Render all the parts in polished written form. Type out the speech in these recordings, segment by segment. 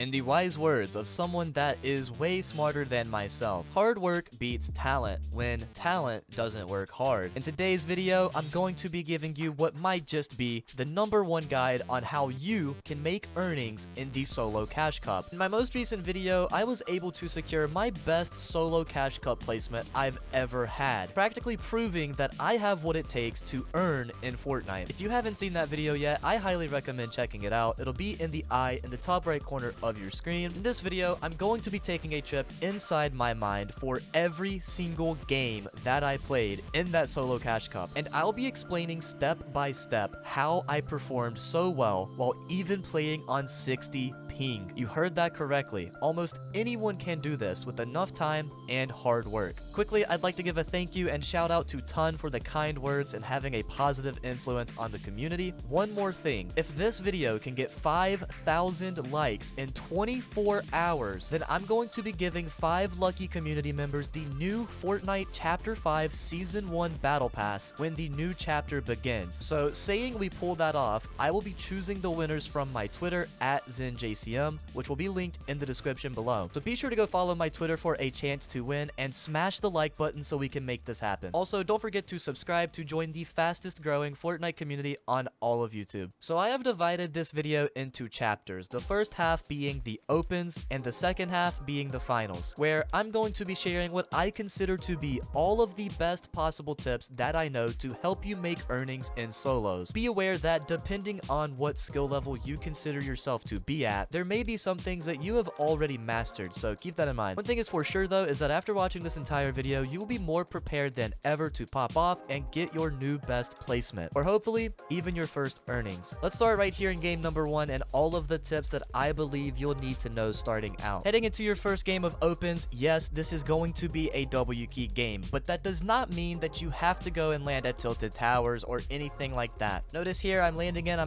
In the wise words of someone that is way smarter than myself, hard work beats talent when talent doesn't work hard. In today's video, I'm going to be giving you what might just be the #1 guide on how you can make earnings in the solo cash cup. In my most recent video, I was able to secure my best solo cash cup placement I've ever had, practically proving that I have what it takes to earn in Fortnite. If you haven't seen that video yet, I highly recommend checking it out. It'll be in the eye in the top right corner of your screen. In this video, I'm going to be taking a trip inside my mind for every single game that I played in that solo cash cup, and I'll be explaining step by step how I performed so well while even playing on 60 ping. You heard that correctly. Almost anyone can do this with enough time and hard work. Quickly, I'd like to give a thank you and shout out to Ton for the kind words and having a positive influence on the community. One more thing, if this video can get 5,000 likes in 24 hours, then I'm going to be giving 5 lucky community members the new Fortnite Chapter 5 Season 1 Battle Pass when the new chapter begins. So saying we pull that off, I will be choosing the winners from my Twitter at ZenJCM, which will be linked in the description below. So be sure to go follow my Twitter for a chance to win and smash the like button so we can make this happen. Also, don't forget to subscribe to join the fastest growing Fortnite community on all of YouTube. So I have divided this video into chapters, the first half being the opens and the second half being the finals, where I'm going to be sharing what I consider to be all of the best possible tips that I know to help you make earnings in solos. Be aware that depending on what skill level you consider yourself to be at, there may be some things that you have already mastered, so keep that in mind. One thing is for sure though, is that after watching this entire video, you will be more prepared than ever to pop off and get your new best placement, or hopefully even your first earnings. Let's start right here in game number 1 and all of the tips that I believe you'll need to know starting out. Heading into your first game of opens, yes, this is going to be a W key game, but that does not mean that you have to go and land at Tilted Towers or anything like that. Notice here I'm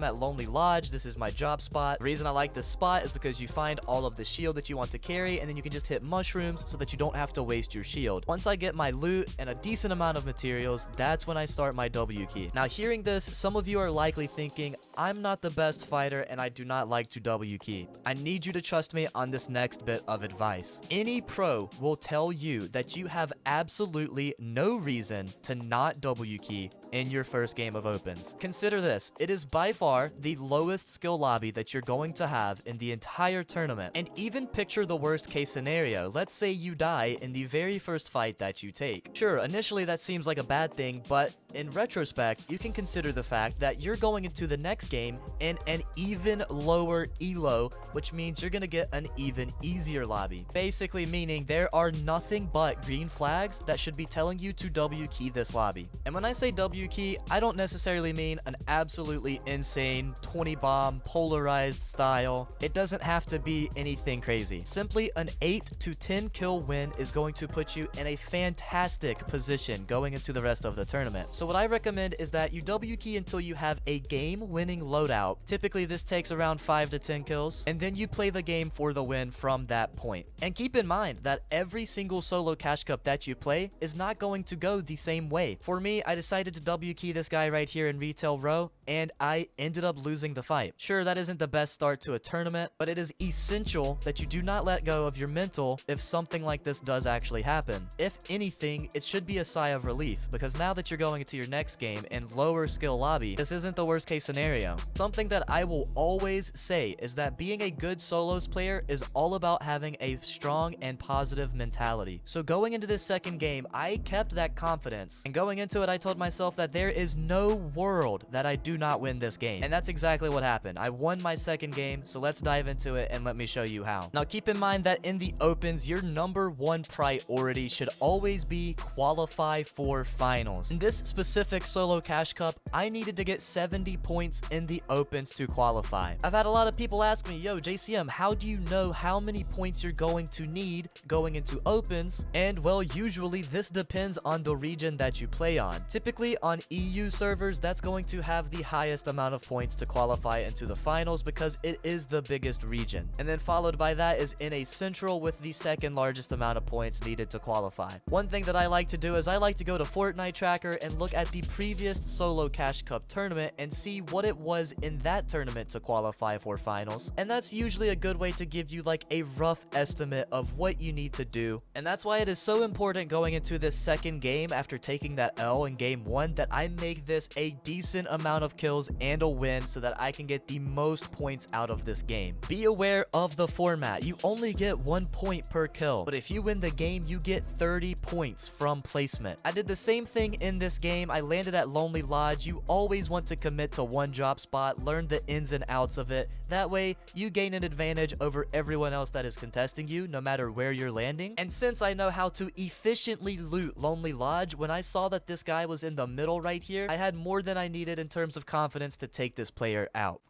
at Lonely Lodge. This is my job spot. The reason I like this spot is because you find all of the shield that you want to carry, and then you can just hit mushrooms so that you don't have to waste your shield. Once I get my loot and a decent amount of materials, that's when I start my W key. Now hearing this, some of you are likely thinking, I'm not the best fighter and I do not like to W key. I need you to trust me on this next bit of advice. Any pro will tell you that you have absolutely no reason to not W key in your first game of opens. Consider this, it is by far the lowest skill lobby that you're going to have in the entire tournament. And even picture the worst case scenario. Let's say you die in the very first fight that you take. Sure, initially that seems like a bad thing, but in retrospect, you can consider the fact that you're going into the next game in an even lower elo, which means you're gonna get an even easier lobby. Basically meaning there are nothing but green flags that should be telling you to W key this lobby. And when I say W key, I don't necessarily mean an absolutely insane 20 bomb polarized style. It doesn't have to be anything crazy. Simply an 8 to 10 kill win is going to put you in a fantastic position going into the rest of the tournament. So what I recommend is that you W key until you have a game-winning loadout. Typically this takes around 5 to 10 kills, and then you play the game for the win from that point. And keep in mind that every single solo cash cup that you play is not going to go the same way. For me, I decided to W key this guy right here in Retail Row, and I ended up losing the fight. Sure, that isn't the best start to a tournament, but it is essential that you do not let go of your mental if something like this does actually happen. If anything, it should be a sigh of relief, because now that you're going into your next game in lower skill lobby, this isn't the worst case scenario. Something that I will always say is that being a good solos player is all about having a strong and positive mentality. So going into this second game, I kept that confidence, and going into it, I told myself that there is no world that I do not win this game. And that's exactly what happened. I won my second game, so let's dive into it and let me show you how. Now keep in mind that in the opens, your #1 priority should always be qualify for finals. In this specific solo cash cup, I needed to get 70 points in the opens to qualify. I've had a lot of people ask me, yo JCM, how do you know how many points you're going to need going into opens? And well, usually this depends on the region that you play on. Typically on EU servers, that's going to have the highest amount of points to qualify into the finals because it is the biggest region. And then followed by that is NA Central with the second largest amount of points needed to qualify. One thing that I like to do is I like to go to Fortnite Tracker and look at the previous solo Cash Cup tournament and see what it was in that tournament to qualify for finals. And that's usually a good way to give you like a rough estimate of what you need to do. And that's why it is so important going into this second game after taking that L in game 1 that I make this a decent amount of kills and a win so that I can get the most points out of this game. Be aware of the format. You only get 1 point per kill, but if you win the game, you get 30 points from placement. I did the same thing in this game. I landed at Lonely Lodge. You always want to commit to one drop spot, learn the ins and outs of it. That way, you gain an advantage over everyone else that is contesting you, no matter where you're landing. And since I know how to efficiently loot Lonely Lodge, when I saw that this guy was in the middle right here, I had more than I needed in terms of confidence to take this player out.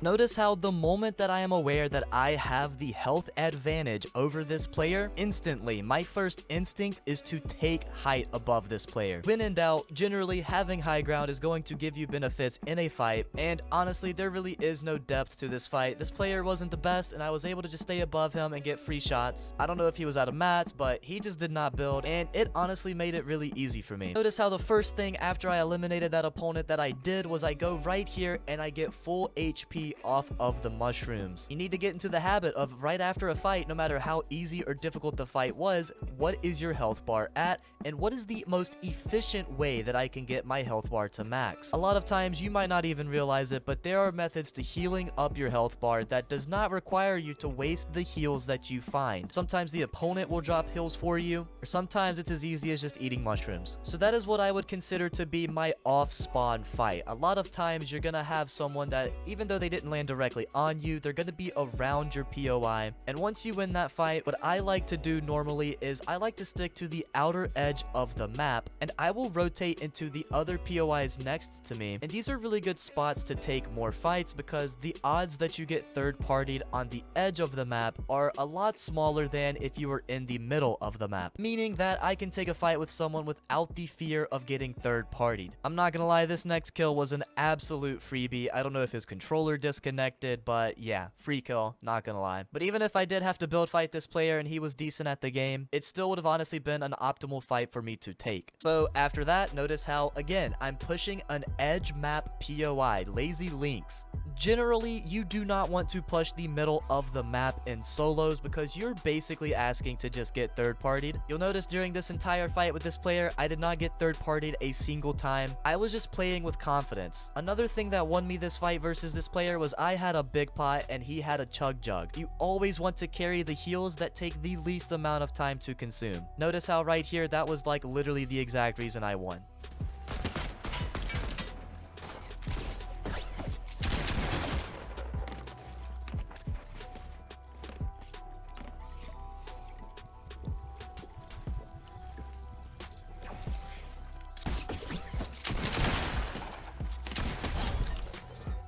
Notice how the moment that I am aware that I have the health advantage over this player, instantly my first instinct is to take height above this player. When in doubt, generally having high ground is going to give you benefits in a fight, and honestly there really is no depth to this fight. This player wasn't the best and I was able to just stay above him and get free shots. I don't know if he was out of mats, but he just did not build, and it honestly made it really easy for me. Notice how the first thing after I eliminated that opponent that I did was I go right here and I get full HP off of the mushrooms. You need to get into the habit of right after a fight, no matter how easy or difficult the fight was, what is your health bar at and what is the most efficient way that I can get my health bar to max. A lot of times you might not even realize it, but there are methods to healing up your health bar that does not require you to waste the heals that you find. Sometimes the opponent will drop heals for you, or sometimes it's as easy as just eating mushrooms. So that is what I would consider to be my off-spawn fight. A lot of times you're gonna have someone that, even though they didn't land directly on you, they're going to be around your POI, and once you win that fight, what I like to do normally is I like to stick to the outer edge of the map, and I will rotate into the other POIs next to me, and these are really good spots to take more fights because the odds that you get third-partied on the edge of the map are a lot smaller than if you were in the middle of the map, meaning that I can take a fight with someone without the fear of getting third-partied. I'm not gonna lie, this next kill was an absolute freebie. I don't know if his controller disconnected, but yeah, free kill, not gonna lie. But even if I did have to build fight this player and he was decent at the game, it still would have honestly been an optimal fight for me to take. So after that, notice how, again, I'm pushing an edge map POI, Lazy Links. Generally, you do not want to push the middle of the map in solos because you're basically asking to just get third-partied. You'll notice during this entire fight with this player, I did not get third-partied a single time. I was just playing with confidence. Another thing that won me this fight versus this player was I had a big pot and he had a chug jug. You always want to carry the heals that take the least amount of time to consume. Notice how right here, that was like literally the exact reason I won.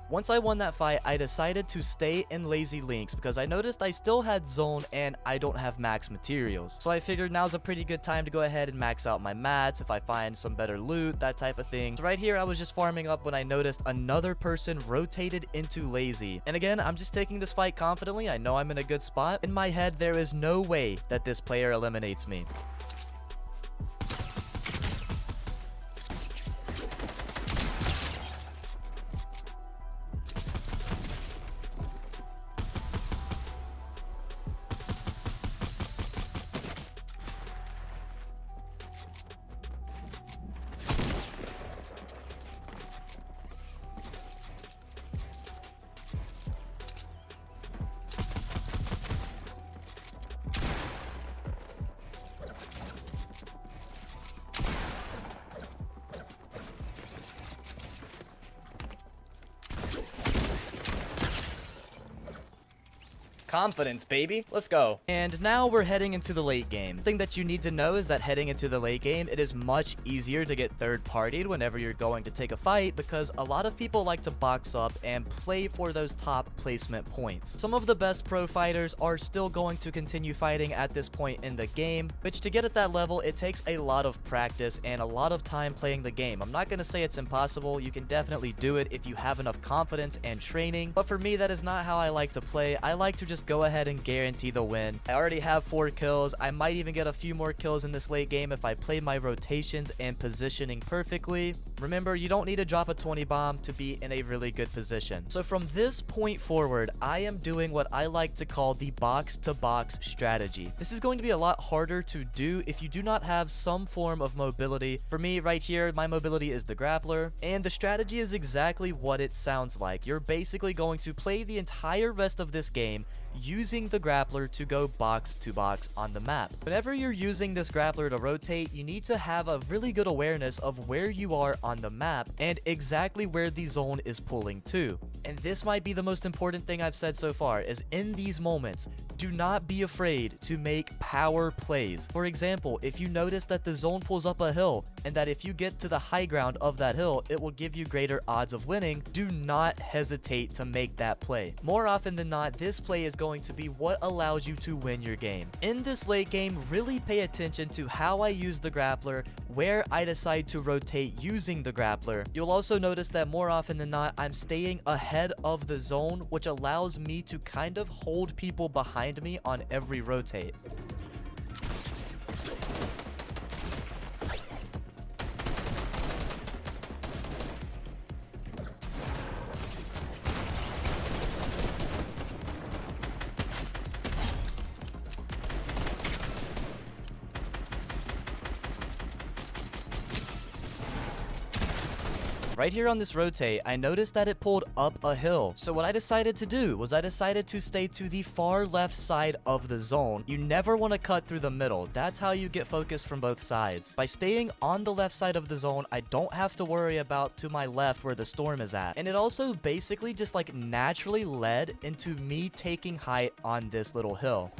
Once I won that fight, I decided to stay in Lazy Links because I noticed I still had zone and I don't have max materials. So I figured now's a pretty good time to go ahead and max out my mats if I find some better loot, that type of thing. So right here, I was just farming up when I noticed another person rotated into Lazy. And again, I'm just taking this fight confidently. I know I'm in a good spot. In my head, there is no way that this player eliminates me. confidence, baby. Let's go. And now we're heading into the late game. The thing that you need to know is that heading into the late game, it is much easier to get third-partied whenever you're going to take a fight because a lot of people like to box up and play for those top placement points. Some of the best pro fighters are still going to continue fighting at this point in the game, which to get at that level, it takes a lot of practice and a lot of time playing the game. I'm not going to say it's impossible. You can definitely do it if you have enough confidence and training, but for me, that is not how I like to play. I like to just go ahead and guarantee the win. I already have 4 kills. I might even get a few more kills in this late game if I play my rotations and positioning perfectly. Remember, you don't need to drop a 20 bomb to be in a really good position. So from this point forward, I am doing what I like to call the box-to-box strategy. This is going to be a lot harder to do if you do not have some form of mobility. For me, right here, my mobility is the grappler, and the strategy is exactly what it sounds like. You're basically going to play the entire rest of this game using the grappler to go box to box on the map. Whenever you're using this grappler to rotate, you need to have a really good awareness of where you are on the map and exactly where the zone is pulling to. And this might be the most important thing I've said so far, is in these moments, do not be afraid to make power plays. For example, if you notice that the zone pulls up a hill and that if you get to the high ground of that hill, it will give you greater odds of winning, do not hesitate to make that play. More often than not, this play is going to be what allows you to win your game. In this late game, really pay attention to how I use the grappler, where I decide to rotate using the grappler. You'll also notice that more often than not, I'm staying ahead of the zone, which allows me to kind of hold people behind me on every rotate. Right here on this rotate, I noticed that it pulled up a hill. So what I decided to do was I decided to stay to the far left side of the zone. You never want to cut through the middle. That's how you get focused from both sides. By staying on the left side of the zone, I don't have to worry about to my left where the storm is at. And it also basically just like naturally led into me taking height on this little hill.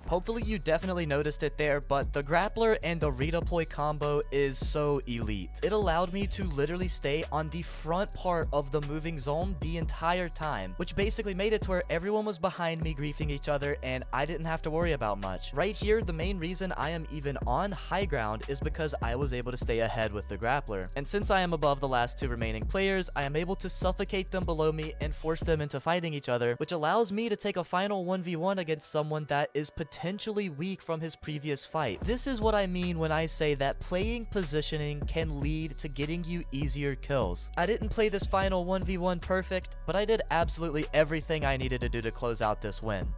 Hopefully you definitely noticed it there, but the grappler and the redeploy combo is so elite. It allowed me to literally stay on the front part of the moving zone the entire time, which basically made it to where everyone was behind me griefing each other and I didn't have to worry about much. Right here, the main reason I am even on high ground is because I was able to stay ahead with the grappler. And since I am above the last 2 remaining players, I am able to suffocate them below me and force them into fighting each other, which allows me to take a final 1v1 against someone that is potentially weak from his previous fight. This is what I mean when I say that playing positioning can lead to getting you easier kills. I didn't play this final 1v1 perfect, but I did absolutely everything I needed to do to close out this win.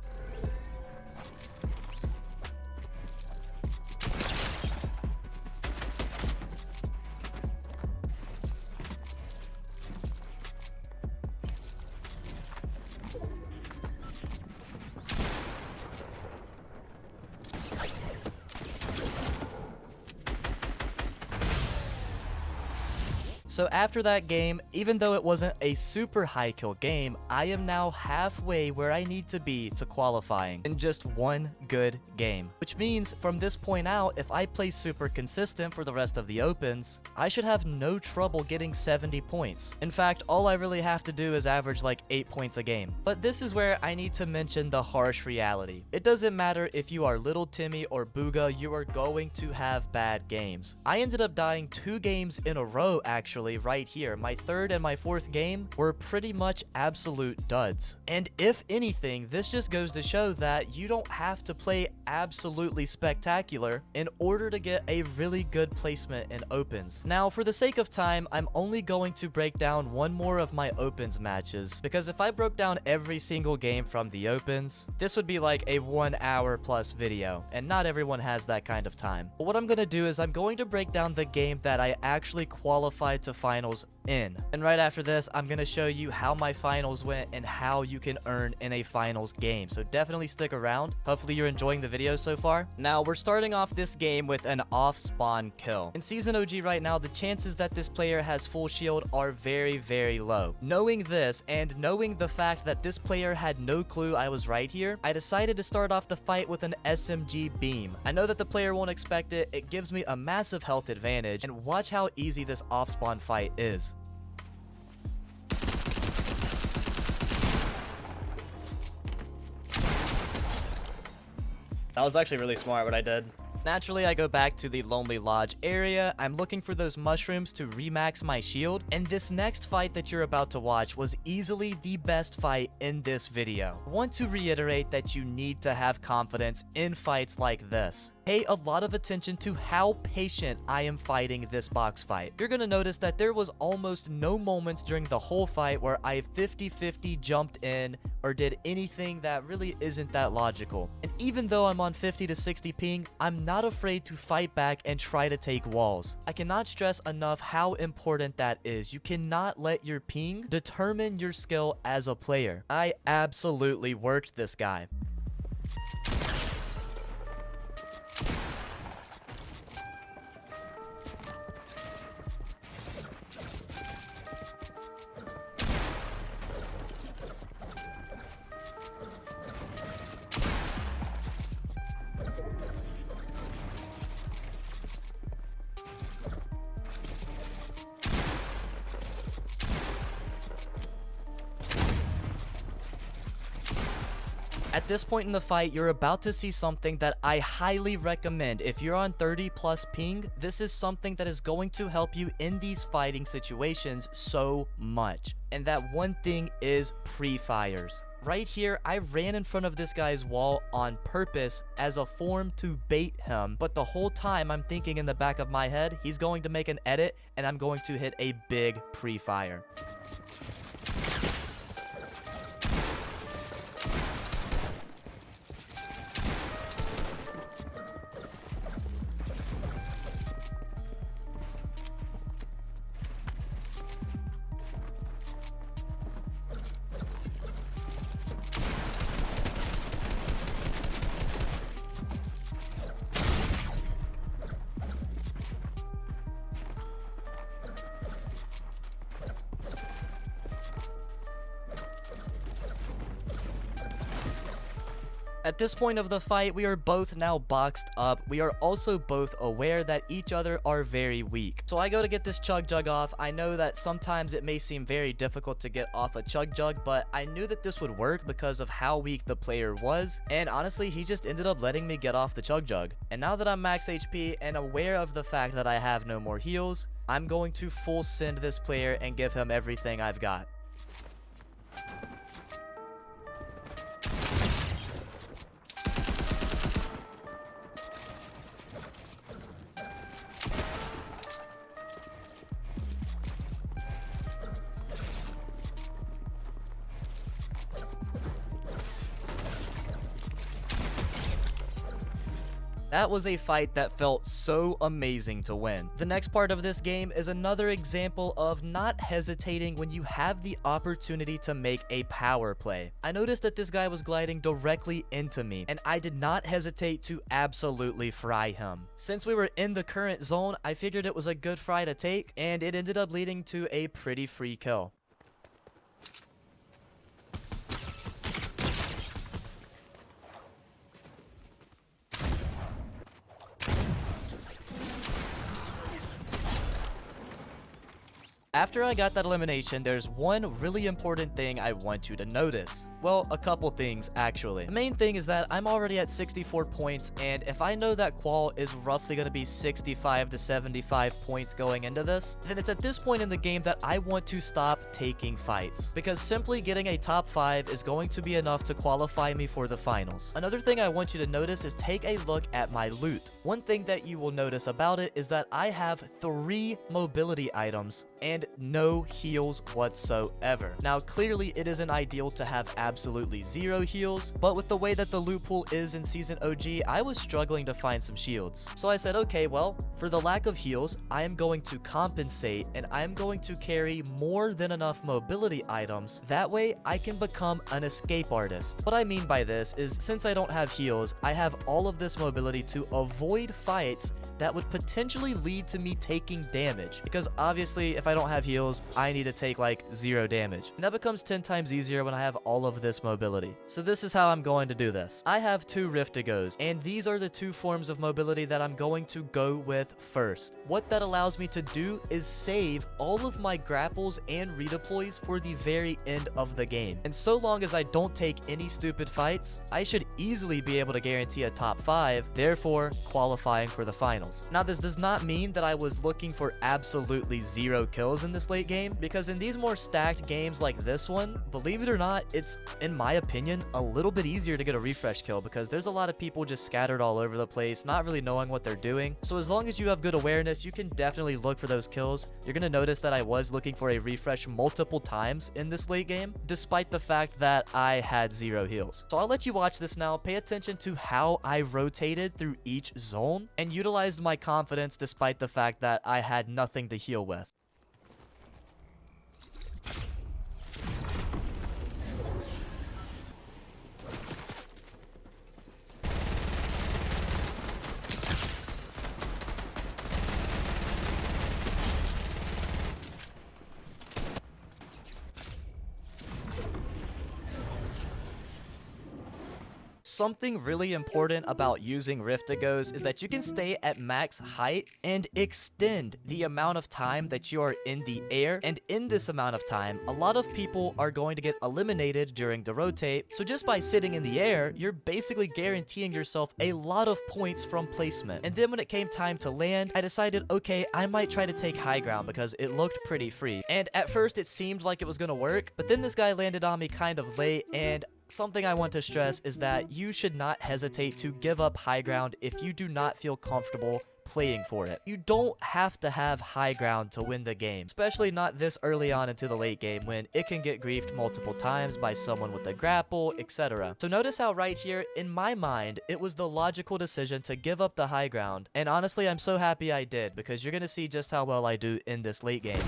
So after that game, even though it wasn't a super high kill game, I am now halfway where I need to be to qualifying in just one good game. Which means from this point out, if I play super consistent for the rest of the opens, I should have no trouble getting 70 points. In fact, all I really have to do is average like 8 points a game. But this is where I need to mention the harsh reality. It doesn't matter if you are Little Timmy or Booga, you are going to have bad games. I ended up dying 2 games in a row actually right here. My third and my fourth game were pretty much absolute duds. And if anything, this just goes to show that you don't have to play absolutely spectacular in order to get a really good placement in opens. Now, for the sake of time, I'm only going to break down one more of my opens matches, because if I broke down every single game from the opens, this would be like a 1 hour plus video, and not everyone has that kind of time. But what I'm going to do is I'm going to break down the game that I actually qualified to finals in. And right after this, I'm going to show you how my finals went and how you can earn in a finals game. So definitely stick around. Hopefully you're enjoying the video so far. Now, we're starting off this game with an off-spawn kill. In Season OG right now, the chances that this player has full shield are very, very low. Knowing this, and knowing the fact that this player had no clue I was right here, I decided to start off the fight with an SMG beam. I know that the player won't expect it. It gives me a massive health advantage, and watch how easy this off-spawn fight is. That was actually really smart what I did. Naturally, I go back to the Lonely Lodge area. I'm looking for those mushrooms to remax my shield, and this next fight that you're about to watch was easily the best fight in this video. I want to reiterate that you need to have confidence in fights like this. Pay a lot of attention to how patient I am fighting this box fight. You're gonna notice that there was almost no moments during the whole fight where I 50-50 jumped in or did anything that really isn't that logical. And even though I'm on 50 to 60 ping, I'm not afraid to fight back and try to take walls. I cannot stress enough how important that is. You cannot let your ping determine your skill as a player. I absolutely worked this guy. At this point in the fight, you're about to see something that I highly recommend. If you're on 30 plus ping, this is something that is going to help you in these fighting situations so much. And that one thing is pre-fires. Right here, I ran in front of this guy's wall on purpose as a form to bait him. But the whole time I'm thinking in the back of my head, he's going to make an edit and I'm going to hit a big pre-fire. At this point of the fight, we are both now boxed up. We are also both aware that each other are very weak. So I go to get this Chug Jug off. I know that sometimes it may seem very difficult to get off a Chug Jug, but I knew that this would work because of how weak the player was. And honestly, he just ended up letting me get off the Chug Jug. And now that I'm max HP and aware of the fact that I have no more heals, I'm going to full send this player and give him everything I've got. That was a fight that felt so amazing to win. The next part of this game is another example of not hesitating when you have the opportunity to make a power play. I noticed that this guy was gliding directly into me, and I did not hesitate to absolutely fry him. Since we were in the current zone, I figured it was a good fry to take, and it ended up leading to a pretty free kill. After I got that elimination, there's one really important thing I want you to notice. Well, a couple things, actually. The main thing is that I'm already at 64 points, and if I know that qual is roughly going to be 65 to 75 points going into this, then it's at this point in the game that I want to stop taking fights, because simply getting a top 5 is going to be enough to qualify me for the finals. Another thing I want you to notice is take a look at my loot. One thing that you will notice about it is that I have 3 mobility items and no heals whatsoever. Now, clearly it isn't ideal to have absolutely 0 heals, but with the way that the loot pool is in Season OG, I was struggling to find some shields. So I said, okay, well, for the lack of heals, I am going to compensate, and I am going to carry more than enough mobility items. That way, I can become an escape artist. What I mean by this is, since I don't have heals, I have all of this mobility to avoid fights that would potentially lead to me taking damage, because obviously if I don't have heals, I need to take like 0 damage, and that becomes 10 times easier when I have all of this mobility. So this is how I'm going to do this. I have 2 Rift-to-Gos, and these are the 2 forms of mobility that I'm going to go with first. What that allows me to do is save all of my grapples and redeploys for the very end of the game, and so long as I don't take any stupid fights, I should easily be able to guarantee a top 5, therefore qualifying for the finals. Now, this does not mean that I was looking for absolutely 0 kills in this late game, because in these more stacked games like this one, believe it or not, it's, in my opinion, a little bit easier to get a refresh kill, because there's a lot of people just scattered all over the place, not really knowing what they're doing. So as long as you have good awareness, you can definitely look for those kills. You're going to notice that I was looking for a refresh multiple times in this late game, despite the fact that I had 0 heals. So I'll let you watch this now. Pay attention to how I rotated through each zone and utilized my confidence despite the fact that I had nothing to heal with. Something really important about using Rift-to-Gos is that you can stay at max height and extend the amount of time that you are in the air, and in this amount of time, a lot of people are going to get eliminated during the rotate, so just by sitting in the air, you're basically guaranteeing yourself a lot of points from placement. And then when it came time to land, I decided, okay, I might try to take high ground because it looked pretty free. And at first it seemed like it was gonna work, but then this guy landed on me kind of late, and something I want to stress is that you should not hesitate to give up high ground if you do not feel comfortable playing for it. You don't have to have high ground to win the game, especially not this early on into the late game when it can get griefed multiple times by someone with a grapple, etc. So notice how right here, in my mind, it was the logical decision to give up the high ground, and honestly, I'm so happy I did, because you're gonna see just how well I do in this late game.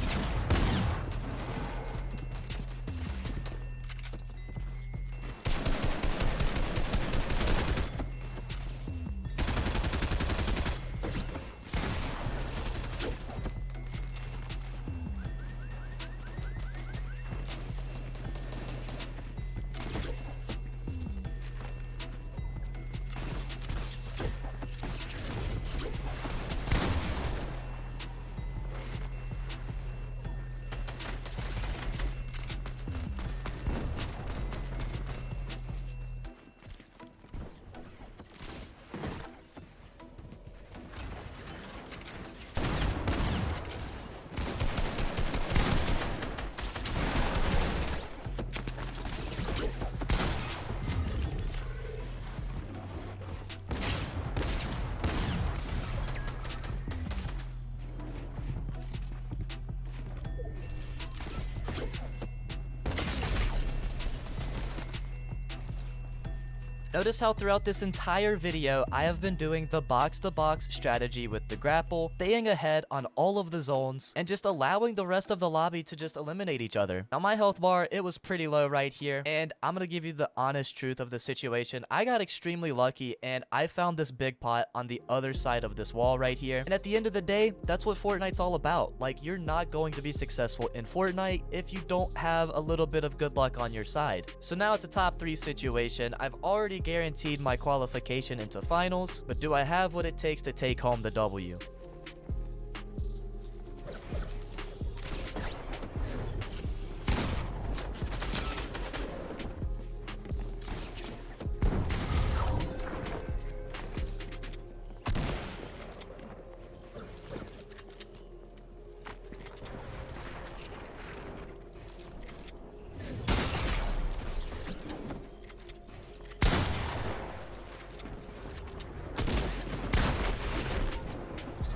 Notice how throughout this entire video, I have been doing the box-to-box strategy with the grapple, staying ahead on all of the zones, and just allowing the rest of the lobby to just eliminate each other. Now, my health bar, it was pretty low right here, and I'm gonna give you the honest truth of the situation. I got extremely lucky, and I found this big pot on the other side of this wall right here. And at the end of the day, that's what Fortnite's all about. Like, you're not going to be successful in Fortnite if you don't have a little bit of good luck on your side. So now it's a top 3 situation. I've already guaranteed my qualification into finals, but do I have what it takes to take home the W?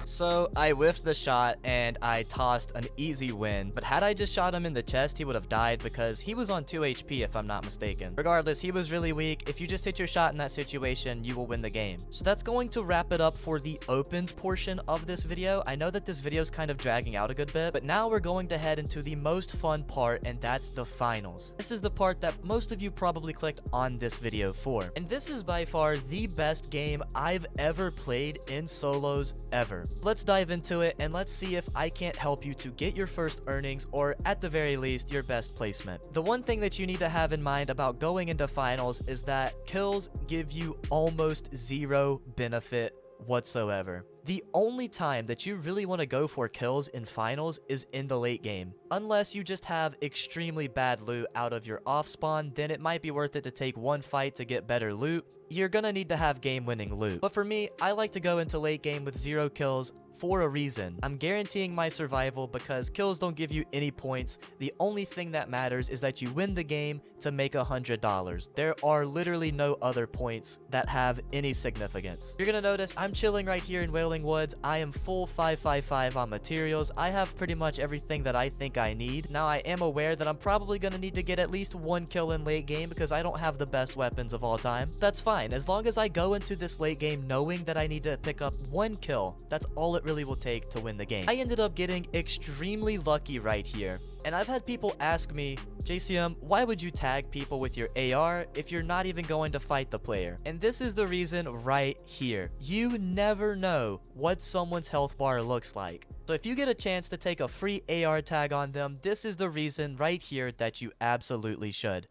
So I whiffed the shot and I tossed an easy win, but had I just shot him in the chest, he would have died because he was on 2 HP if I'm not mistaken. Regardless, he was really weak. If you just hit your shot in that situation, you will win the game. So that's going to wrap it up for the opens portion of this video. I know that this video is kind of dragging out a good bit, but now we're going to head into the most fun part, and that's the finals. This is the part that most of you probably clicked on this video for. And this is by far the best game I've ever played in solos ever. Let's dive into it and let's see if I can't help you to get your first earnings, or at the very least your best placement. The one thing that you need to have in mind about going into finals is that kills give you almost zero benefit whatsoever. The only time that you really want to go for kills in finals is in the late game. Unless you just have extremely bad loot out of your off spawn, then it might be worth it to take one fight to get better loot. You're gonna need to have game-winning loot. But for me, I like to go into late game with 0 kills for a reason. I'm guaranteeing my survival because kills don't give you any points. The only thing that matters is that you win the game to make $100. There are literally no other points that have any significance. You're gonna notice I'm chilling right here in Wailing Woods. I am full 555 on materials. I have pretty much everything that I think I need. Now, I am aware that I'm probably gonna need to get at least 1 kill in late game because I don't have the best weapons of all time. That's fine. As long as I go into this late game knowing that I need to pick up 1 kill, that's all it really will take to win the game. I ended up getting extremely lucky right here. And I've had people ask me, JCM, why would you tag people with your AR if you're not even going to fight the player? And this is the reason right here. You never know what someone's health bar looks like. So if you get a chance to take a free AR tag on them, this is the reason right here that you absolutely should.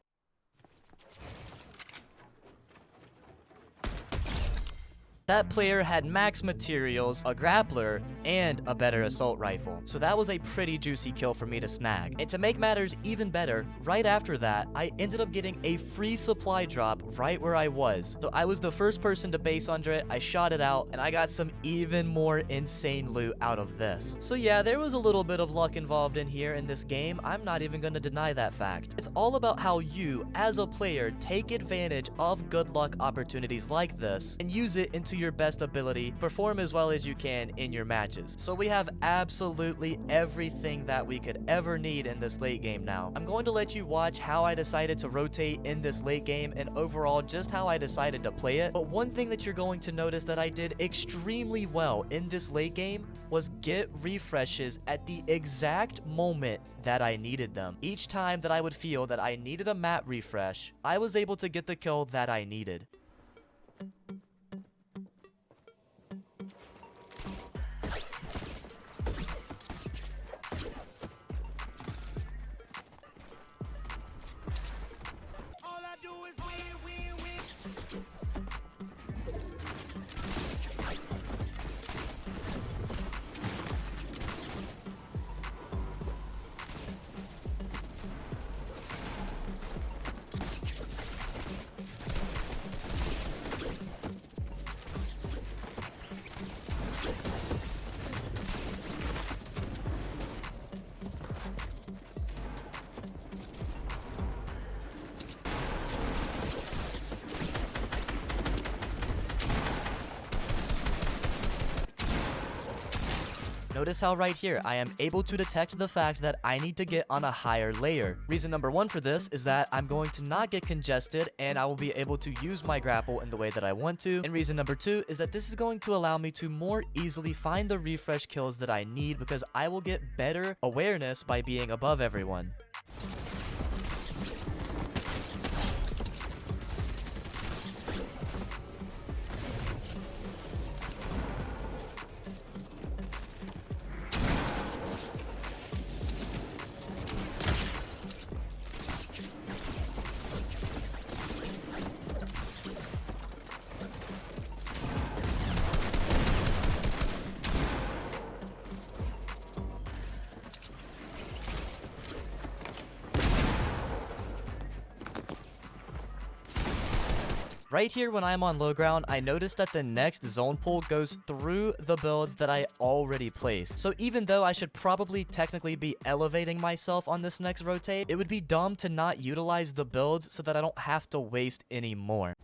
That player had max materials, a grappler, and a better assault rifle. So that was a pretty juicy kill for me to snag. And to make matters even better, right after that, I ended up getting a free supply drop right where I was. So I was the first person to base under it, I shot it out, and I got some even more insane loot out of this. So yeah, there was a little bit of luck involved in here in this game. I'm not even gonna deny that fact. It's all about how you, as a player, take advantage of good luck opportunities like this and use it into your best ability, perform as well as you can in your matches. So we have absolutely everything that we could ever need in this late game now. I'm going to let you watch how I decided to rotate in this late game and overall just how I decided to play it. But one thing that you're going to notice that I did extremely well in this late game was get refreshes at the exact moment that I needed them. Each time that I would feel that I needed a map refresh, I was able to get the kill that I needed. Notice how right here, I am able to detect the fact that I need to get on a higher layer. Reason number one for this is that I'm going to not get congested and I will be able to use my grapple in the way that I want to. And reason number two is that this is going to allow me to more easily find the refresh kills that I need because I will get better awareness by being above everyone. Right here when I'm on low ground, I noticed that the next zone pull goes through the builds that I already placed. So even though I should probably technically be elevating myself on this next rotate, it would be dumb to not utilize the builds so that I don't have to waste any more.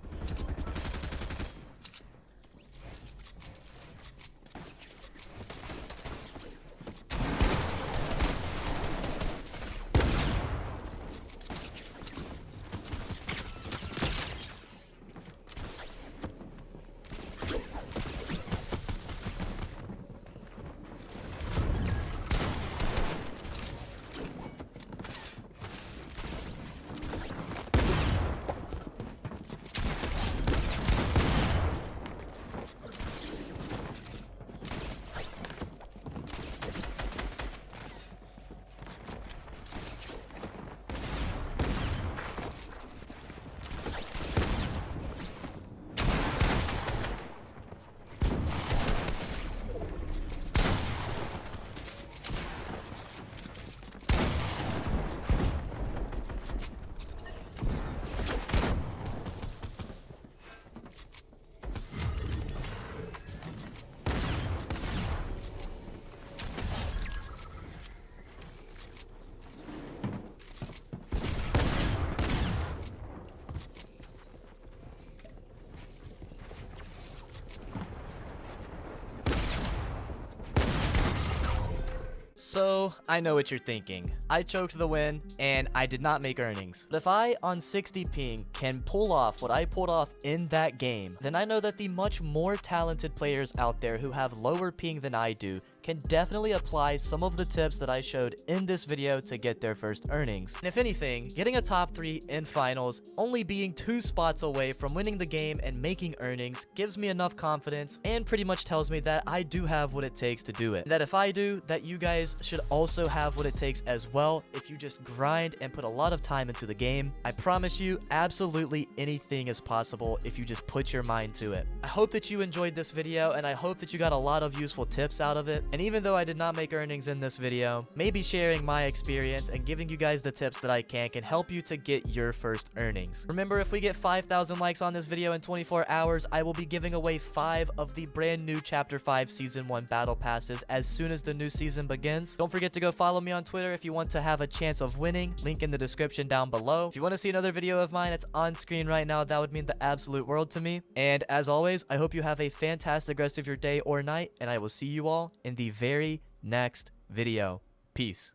So, I know what you're thinking. I choked the win, and I did not make earnings. But if I, on 60 ping, can pull off what I pulled off in that game, then I know that the much more talented players out there who have lower ping than I do can definitely apply some of the tips that I showed in this video to get their first earnings. And if anything, getting a top 3 in finals, only being 2 spots away from winning the game and making earnings, gives me enough confidence and pretty much tells me that I do have what it takes to do it. And that if I do, that you guys should also have what it takes as well if you just grind and put a lot of time into the game. I promise you, absolutely anything is possible if you just put your mind to it. I hope that you enjoyed this video and I hope that you got a lot of useful tips out of it. And even though I did not make earnings in this video, maybe sharing my experience and giving you guys the tips that I can help you to get your first earnings. Remember, if we get 5,000 likes on this video in 24 hours, I will be giving away 5 of the brand new Chapter 5 Season 1 Battle Passes as soon as the new season begins. Don't forget to go follow me on Twitter if you want to have a chance of winning. Link in the description down below. If you want to see another video of mine, it's on screen right now. That would mean the absolute world to me. And as always, I hope you have a fantastic rest of your day or night, and I will see you all in the very next video. Peace.